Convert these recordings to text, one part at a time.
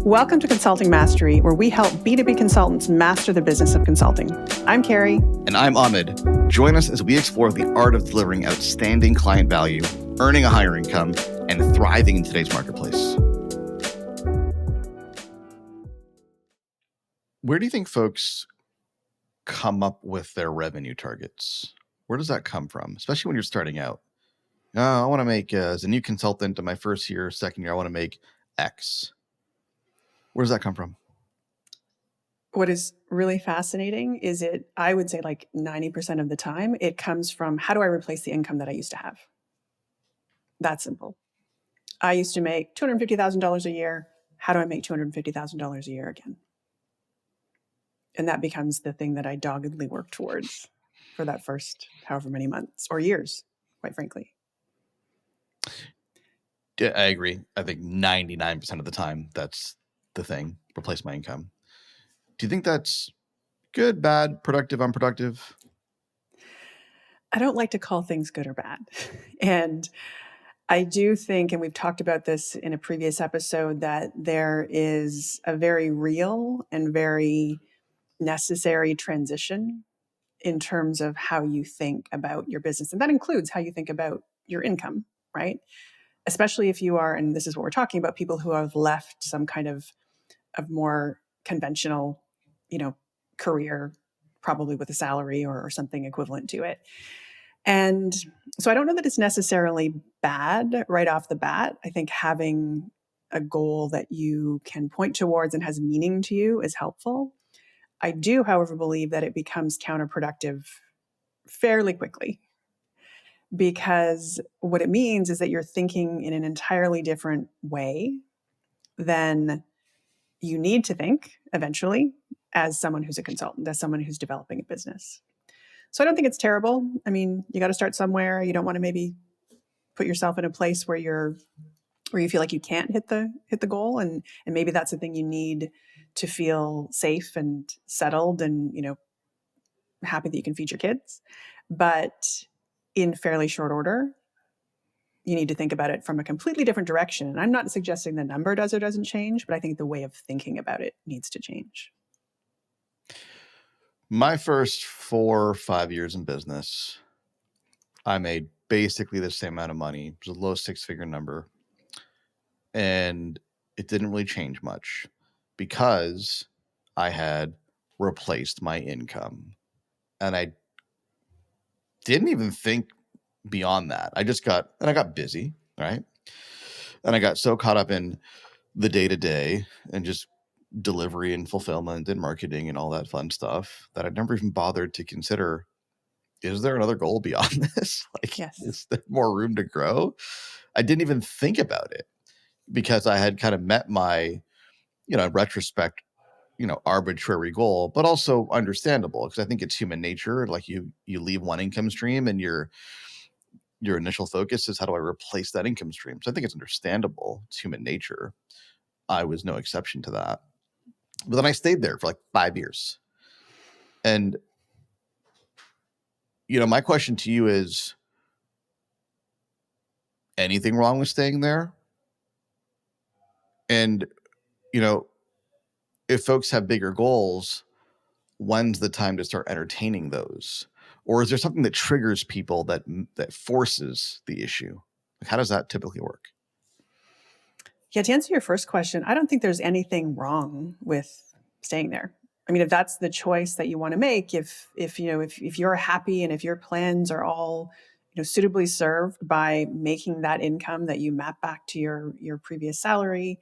Welcome to Consulting Mastery, where we help B2B consultants master the business of consulting. I'm Carrie. And I'm Ahmed. Join us as we explore the art of delivering outstanding client value, earning a higher income, and thriving in today's marketplace. Where do you think folks come up with their revenue targets? Where does that come from, especially when you're starting out? I want to make, as a new consultant in my first year, second year, I want to make X. Where does that come from? What is really fascinating is I would say like 90% of the time, it comes from how do I replace the income that I used to have? That's simple. I used to make $250,000 a year. How do I make $250,000 a year again? And that becomes the thing that I doggedly work towards for that first however many months or years, quite frankly. Yeah, I agree. I think 99% of the time, that's the thing, replace my income. Do you think that's good, bad, productive, unproductive? I don't like to call things good or bad. And I do think, and we've talked about this in a previous episode, that there is a very real and very necessary transition in terms of how you think about your business. And that includes how you think about your income, right? Especially if you are, and this is what we're talking about, people who have left some kind of more conventional, career, probably with a salary or something equivalent to it. And so I don't know that it's necessarily bad right off the bat. I think having a goal that you can point towards and has meaning to you is helpful. I do, however, believe that it becomes counterproductive fairly quickly, because what it means is that you're thinking in an entirely different way than you need to think eventually as someone who's a consultant, as someone who's developing a business. So I don't think it's terrible. I mean, you got to start somewhere. You don't want to maybe put yourself in a place where you feel like you can't hit the goal, and maybe that's the thing you need to feel safe and settled and happy that you can feed your kids. But in fairly short order, you need to think about it from a completely different direction. And I'm not suggesting the number does or doesn't change, but I think the way of thinking about it needs to change. My first 4 or 5 years in business, I made basically the same amount of money. It was a low 6-figure number. And it didn't really change much because I had replaced my income. And I didn't even think beyond that. I got busy, right? And I got so caught up in the day-to-day and just delivery and fulfillment and marketing and all that fun stuff that I never even bothered to consider, is there another goal beyond this? Yes. Is there more room to grow? I didn't even think about it because I had kind of met my, in retrospect, arbitrary goal, but also understandable because I think it's human nature. Like you leave one income stream and your initial focus is how do I replace that income stream? So I think it's understandable. It's human nature. I was no exception to that. But then I stayed there for like 5 years. And, my question to you is, anything wrong with staying there? And, if folks have bigger goals, when's the time to start entertaining those? Or is there something that triggers people that forces the issue? Like, how does that typically work? Yeah, to answer your first question, I don't think there's anything wrong with staying there. I mean, if that's the choice that you want to make, if you're happy and if your plans are all suitably served by making that income that you map back to your previous salary,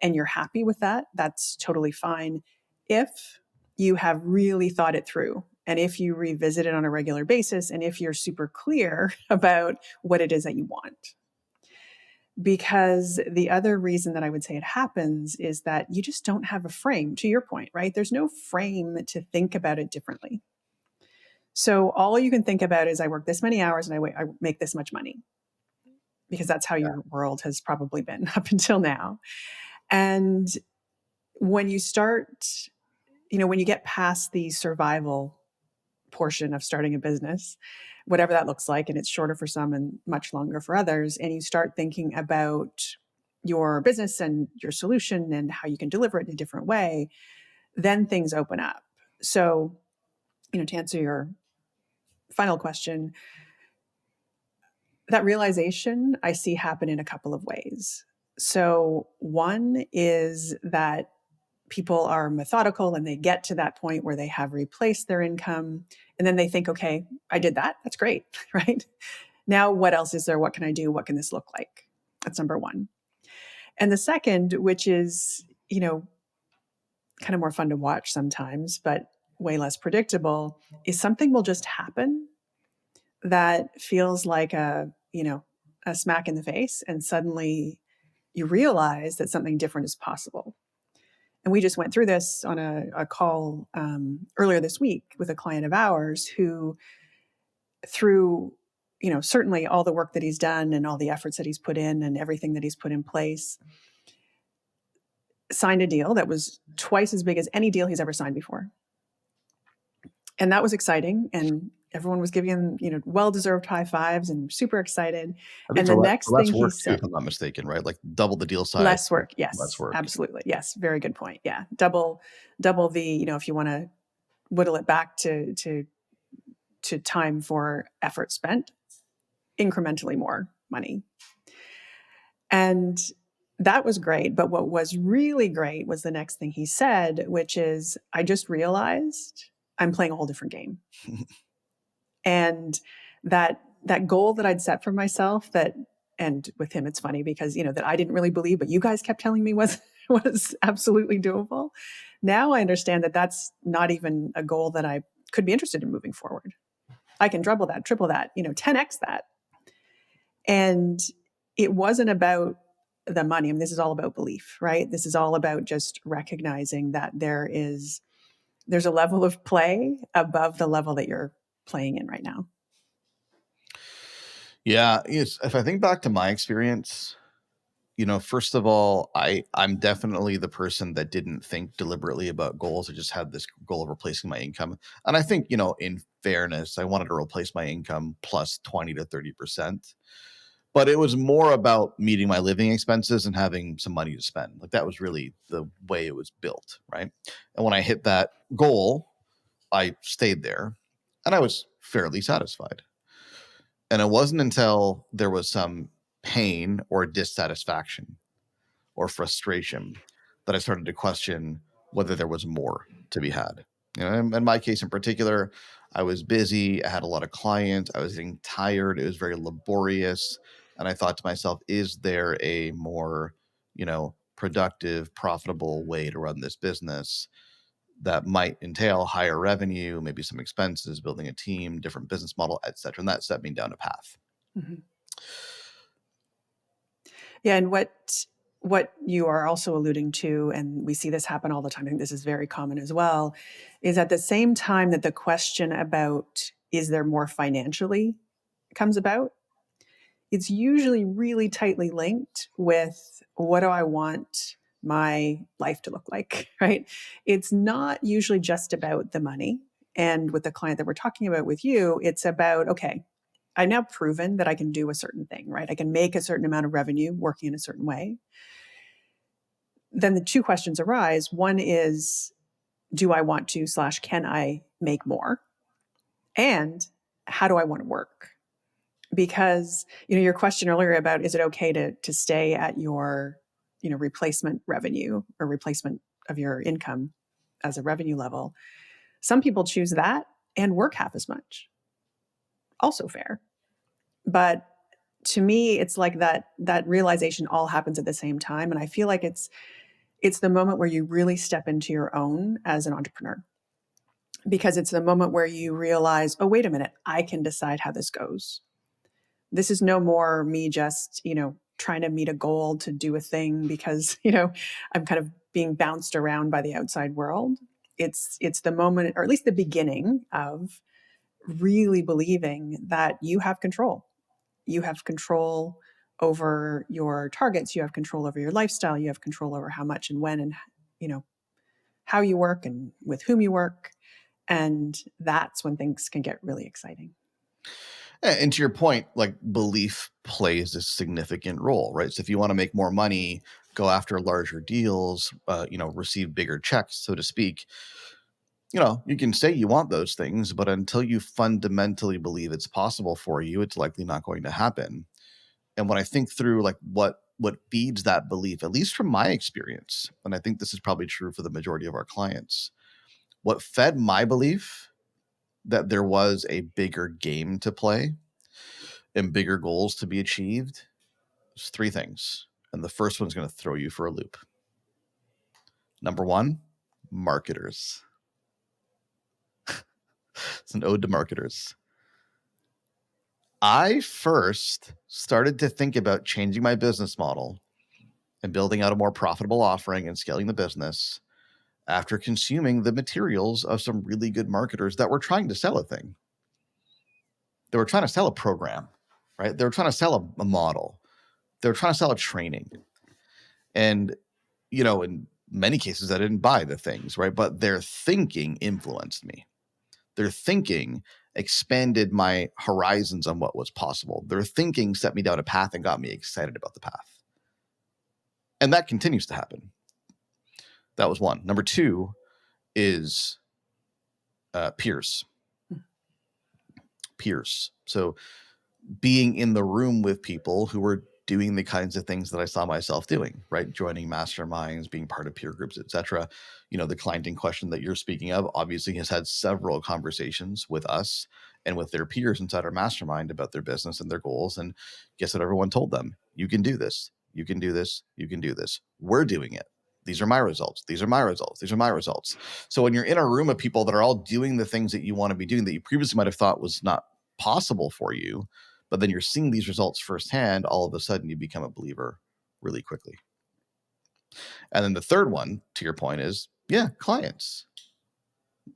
and you're happy with that, that's totally fine. If you have really thought it through, and if you revisit it on a regular basis, and if you're super clear about what it is that you want. Because the other reason that I would say it happens is that you just don't have a frame, to your point, right? There's no frame to think about it differently. So all you can think about is I work this many hours and I make this much money, because that's how your world has probably been up until now. And when you start, when you get past the survival portion of starting a business, whatever that looks like, and it's shorter for some and much longer for others, and you start thinking about your business and your solution and how you can deliver it in a different way, then things open up. So, to answer your final question, that realization I see happen in a couple of ways. So, one is that people are methodical and they get to that point where they have replaced their income. And then they think, okay, I did that. That's great, right? Now, what else is there? What can I do? What can this look like? That's number one. And the second, which is, kind of more fun to watch sometimes, but way less predictable, is something will just happen that feels like a smack in the face. And suddenly you realize that something different is possible. And we just went through this on a call earlier this week with a client of ours who, through certainly all the work that he's done and all the efforts that he's put in and everything that he's put in place, signed a deal that was twice as big as any deal he's ever signed before. And that was exciting. And everyone was giving him, well-deserved high fives and super excited. I think And the for next less thing he work too, said, if I'm not mistaken, right? Like double the deal size, less work. less Yes, work. absolutely. Yes. Very good point. Yeah. Double the, if you want to whittle it back to time for effort spent, incrementally more money. And that was great. But what was really great was the next thing he said, which is, I just realized I'm playing a whole different game. And that goal that I'd set for myself, and with him, it's funny because, that I didn't really believe, but you guys kept telling me was absolutely doable. Now I understand that that's not even a goal that I could be interested in moving forward. I can double that, triple that, 10x that. And it wasn't about the money. I mean, this is all about belief, right? This is all about just recognizing that there's a level of play above the level that you're playing in right now. Yeah, if I think back to my experience, first of all, I'm definitely the person that didn't think deliberately about goals. I just had this goal of replacing my income. And I think, in fairness, I wanted to replace my income plus 20 to 30%. But it was more about meeting my living expenses and having some money to spend. Like that was really the way it was built, right? And when I hit that goal, I stayed there and I was fairly satisfied. And it wasn't until there was some pain or dissatisfaction or frustration that I started to question whether there was more to be had. In my case in particular, I was busy. I had a lot of clients. I was getting tired. It was very laborious. And I thought to myself, is there a more, productive, profitable way to run this business that might entail higher revenue, maybe some expenses, building a team, different business model, et cetera. And that set me down a path. Mm-hmm. Yeah, and what you are also alluding to, and we see this happen all the time, I think this is very common as well, is at the same time that the question about is there more financially comes about, it's usually really tightly linked with what do I want my life to look like, right? It's not usually just about the money. And with the client that we're talking about with you, it's about, okay, I've now proven that I can do a certain thing, right? I can make a certain amount of revenue working in a certain way. Then the two questions arise. One is, do I want to / can I make more? And how do I want to work? Because, your question earlier about is it okay to stay at your, replacement revenue or replacement of your income as a revenue level. Some people choose that and work half as much. Also fair. But to me, it's like that realization all happens at the same time. And I feel like it's the moment where you really step into your own as an entrepreneur. Because it's the moment where you realize, oh, wait a minute, I can decide how this goes. This is no more me just, trying to meet a goal to do a thing because, I'm kind of being bounced around by the outside world. It's the moment, or at least the beginning of really believing that you have control. You have control over your targets. You have control over your lifestyle. You have control over how much and when and, how you work and with whom you work. And that's when things can get really exciting. And to your point, like belief plays a significant role, right? So if you want to make more money, go after larger deals, receive bigger checks, so to speak. You can say you want those things, but until you fundamentally believe it's possible for you, it's likely not going to happen. And when I think through like what feeds that belief, at least from my experience, and I think this is probably true for the majority of our clients, what fed my belief that there was a bigger game to play and bigger goals to be achieved is three things. And the first one's going to throw you for a loop. Number one, marketers. It's an ode to marketers. I first started to think about changing my business model and building out a more profitable offering and scaling the business after consuming the materials of some really good marketers that were trying to sell a thing. They were trying to sell a program, right? They were trying to sell a model. They were trying to sell a training. And, in many cases, I didn't buy the things, right? But their thinking influenced me. Their thinking expanded my horizons on what was possible. Their thinking set me down a path and got me excited about the path. And that continues to happen. That was one. Number two is peers. Peers. So being in the room with people who were doing the kinds of things that I saw myself doing, right? Joining masterminds, being part of peer groups, etc. The client in question that you're speaking of obviously has had several conversations with us and with their peers inside our mastermind about their business and their goals. And guess what everyone told them? You can do this. You can do this. You can do this. We're doing it. These are my results. These are my results. These are my results. So when you're in a room of people that are all doing the things that you want to be doing that you previously might have thought was not possible for you, but then you're seeing these results firsthand, all of a sudden you become a believer really quickly. And then the third one, to your point, is clients,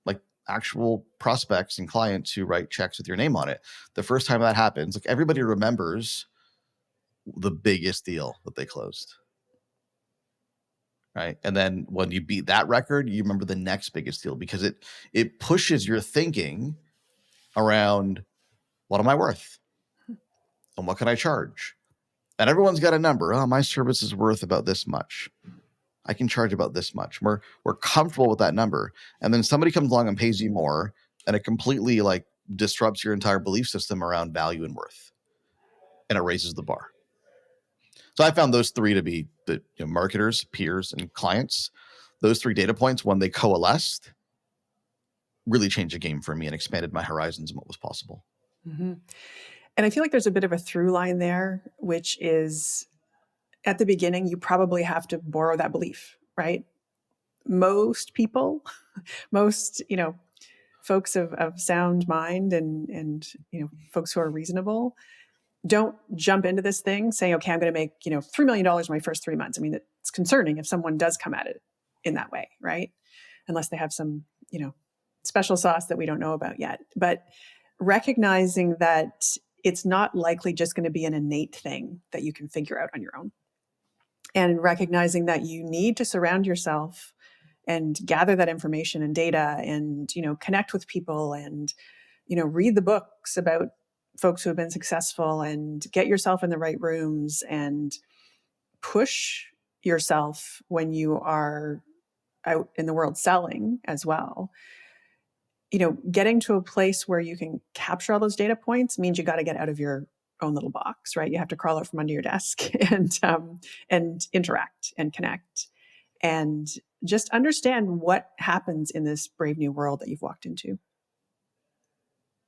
like actual prospects and clients who write checks with your name on it. The first time that happens, like everybody remembers the biggest deal that they closed. Right. And then when you beat that record, you remember the next biggest deal because it pushes your thinking around what am I worth? And what can I charge? And everyone's got a number. Oh, my service is worth about this much. I can charge about this much. We're comfortable with that number. And then somebody comes along and pays you more, and it completely like disrupts your entire belief system around value and worth. And it raises the bar. So I found those three to be the marketers, peers, and clients. Those three data points, when they coalesced, really changed the game for me and expanded my horizons and what was possible. Mm-hmm. And I feel like there's a bit of a through line there, which is at the beginning, you probably have to borrow that belief, right? Most people, most, folks of sound mind and folks who are reasonable don't jump into this thing saying, okay, I'm going to make, $3 million in my first 3 months. I mean, it's concerning if someone does come at it in that way, right? Unless they have some, special sauce that we don't know about yet. But recognizing that it's not likely just going to be an innate thing that you can figure out on your own. And recognizing that you need to surround yourself and gather that information and data and, connect with people and, read the books about folks who have been successful and get yourself in the right rooms and push yourself when you are out in the world selling as well. Getting to a place where you can capture all those data points means you got to get out of your own little box, right? You have to crawl out from under your desk and interact and connect and just understand what happens in this brave new world that you've walked into.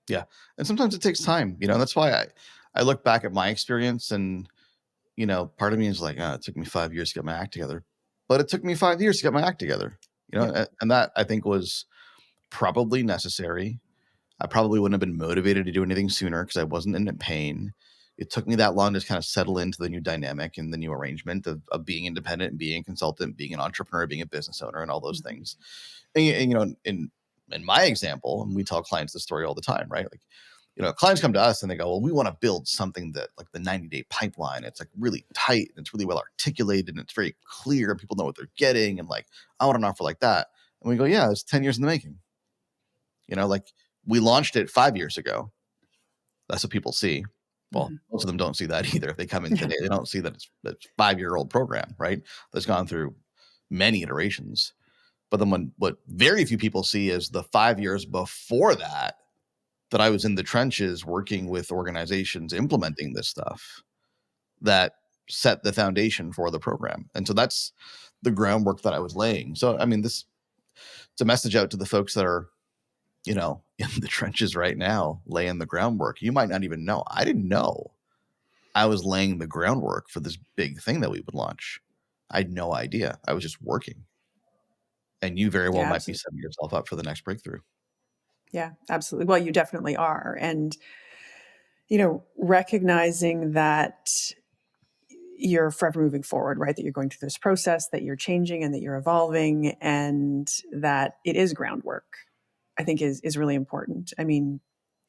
Yeah. And sometimes it takes time, that's why I look back at my experience and, part of me is like, it took me 5 years to get my act together, but it took me 5 years to get my act together, Yeah. and that I think was probably necessary. I probably wouldn't have been motivated to do anything sooner because I wasn't in pain. It took me that long to kind of settle into the new dynamic and the new arrangement of being independent and being a consultant, being an entrepreneur, being a business owner, and all those things. And in my example, and we tell clients this story all the time, right? Like, clients come to us and they go, well, we want to build something that like the 90-day pipeline. It's like really tight and it's really well articulated and it's very clear and people know what they're getting. And like, I want an offer like that. And we go, yeah, it's 10 years in the making. Like we launched it 5 years ago. That's what people see. Well, Mhm. most of them don't see that either. If they come in today, they don't see that it's 5-year-old program, right? That's gone through many iterations. But then what very few people see is the 5 years before that, that I was in the trenches working with organizations implementing this stuff that set the foundation for the program. And so that's the groundwork that I was laying. So, I mean, this it's a message out to the folks that are, in the trenches right now, laying the groundwork. You might not even know. I didn't know I was laying the groundwork for this big thing that we would launch. I had no idea. I was just working. And you very well Yeah, might be absolutely. setting yourself up for the next breakthrough. Yeah, absolutely. Well, you definitely are. And, recognizing that you're forever moving forward, right? That you're going through this process, that you're changing and that you're evolving, and that it is groundwork, I think is really important. I mean,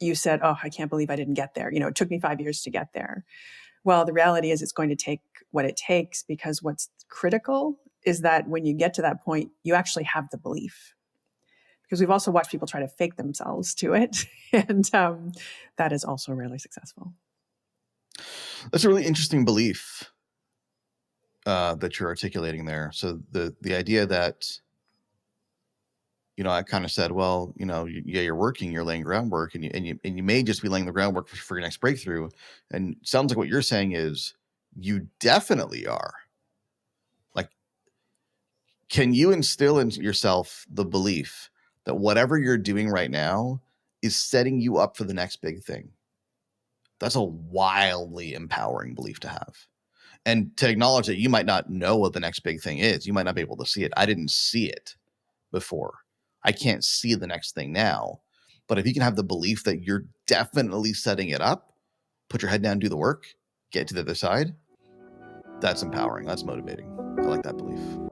you said, "Oh, I can't believe I didn't get there." It took me 5 years to get there. Well, the reality is it's going to take what it takes, because what's critical is that when you get to that point, you actually have the belief. Because we've also watched people try to fake themselves to it, and that is also rarely successful. That's a really interesting belief that you're articulating there. So the idea that, I kind of said, well, yeah, you're working, you're laying groundwork, and you may just be laying the groundwork for your next breakthrough. And it sounds like what you're saying is you definitely are. Like, can you instill in yourself the belief that whatever you're doing right now is setting you up for the next big thing? That's a wildly empowering belief to have. And to acknowledge that you might not know what the next big thing is. You might not be able to see it. I didn't see it before. I can't see the next thing now. But if you can have the belief that you're definitely setting it up, put your head down, do the work, get to the other side, that's empowering. That's motivating. I like that belief.